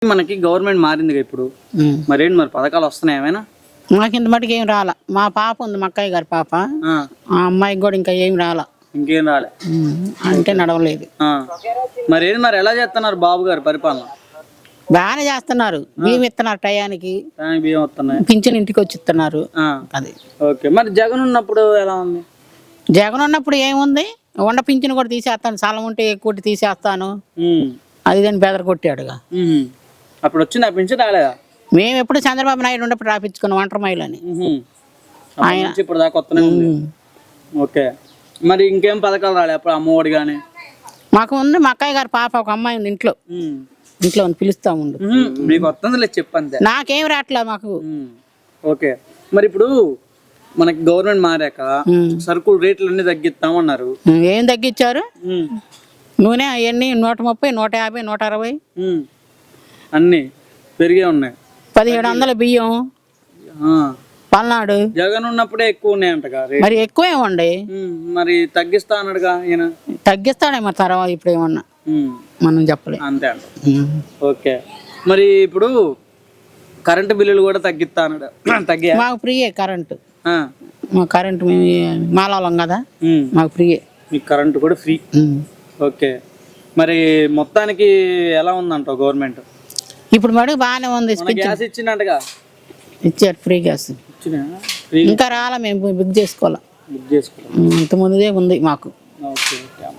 మనకి గవర్నమెంట్ మారింది ఇప్పుడు, మరేంటి మరి పథకాలు వస్తున్నాయి ఏమైనా? మాకు ఇంత మటుకు ఏం రాలా. మా పాప ఉంది, మా అక్కయ్య గారి పాప, ఆ అమ్మాయికి కూడా ఇంకా ఏం రాలా. ఇంకేం రాలే అంటే నడవలేదు. మరేంటి మరి ఎలా చేస్తున్నారు బాబు గారు పరిపాలన? బాగానే చేస్తున్నారు. బియ్యం ఇస్తున్నారు టయానికి, బియ్యం వస్తున్నాయి, పింఛన్ ఇంటికి వచ్చి ఇస్తున్నారు. అది ఓకే. మరి జగన్ ఉన్నప్పుడు ఎలా ఉంది? జగన్ ఉన్నప్పుడు ఏముంది, వండ పింఛన్ కూడా తీసేస్తాను, స్థలం ఉంటే ఎక్కువ తీసేస్తాను అది దాన్ని బెదర కొట్టాడుగా. అప్పుడు వచ్చింది ఆ పింఛన్ రాలేదా? మేము ఎప్పుడు చంద్రబాబు నాయుడు ఉన్నప్పుడు రాపించుకున్నాం ఒంటరి మహిళని. ఆయన ఇప్పుడు దాకా వస్తూనే ఉంది. ఓకే. మరి ఇంకేం పథకాలు రాలే అప్పుడు? అమ్మఒడి కానీ మాకు ఉంది. మా అక్కయ్య గారి పాప ఒక అమ్మాయి ఉంది ఇంట్లో ఉంది, పిలుస్తా ఉండు. మీకు వస్తుంది లేదు చెప్పంతే, నాకేం రావట్లేదు మాకు. ఓకే. మరి ఇప్పుడు మనకి గవర్నమెంట్ మారాక సరుకులు రేట్లు అన్ని తగ్గిస్తామన్నారు. ఏం తగ్గించారు? నూనె అవన్నీ 130, 150, 160 అన్ని పెరిగే ఉన్నాయి. 1700 బియ్యం పల్నాడు. జగన్ ఉన్నప్పుడే ఎక్కువ ఉన్నాయంటగా. మరి ఎక్కువేమండి, మరి తగ్గిస్తా అన్నాడుగా ఈయన. తగ్గిస్తాడే మరి తర్వాత, ఇప్పుడు ఏమన్నా మనం చెప్పలేదు అంతే అంట. ఓకే. మరి ఇప్పుడు కరెంటు బిల్లులు కూడా తగ్గిస్తా అన్నాడు, తగ్గా? మాకు ఫ్రీయే కరెంటు. మా కరెంటు మేము మాలాలం కదా, మాకు ఫ్రీయే. మీకు కరెంటు కూడా ఫ్రీ. ఓకే. మరి మొత్తానికి ఎలా ఉందంటావు గవర్నమెంట్? ఇప్పుడు మడుగు బాగానే ఉంది. గ్యాస్ ఇచ్చిందంటగా? ఇచ్చారు ఫ్రీ గ్యాస్. ఇంకా రాలా, మేము బుక్ చేసుకోవాలి. బుక్ చేసుకోవాలి. ఇంత ముందుదే ఉంది మాకు.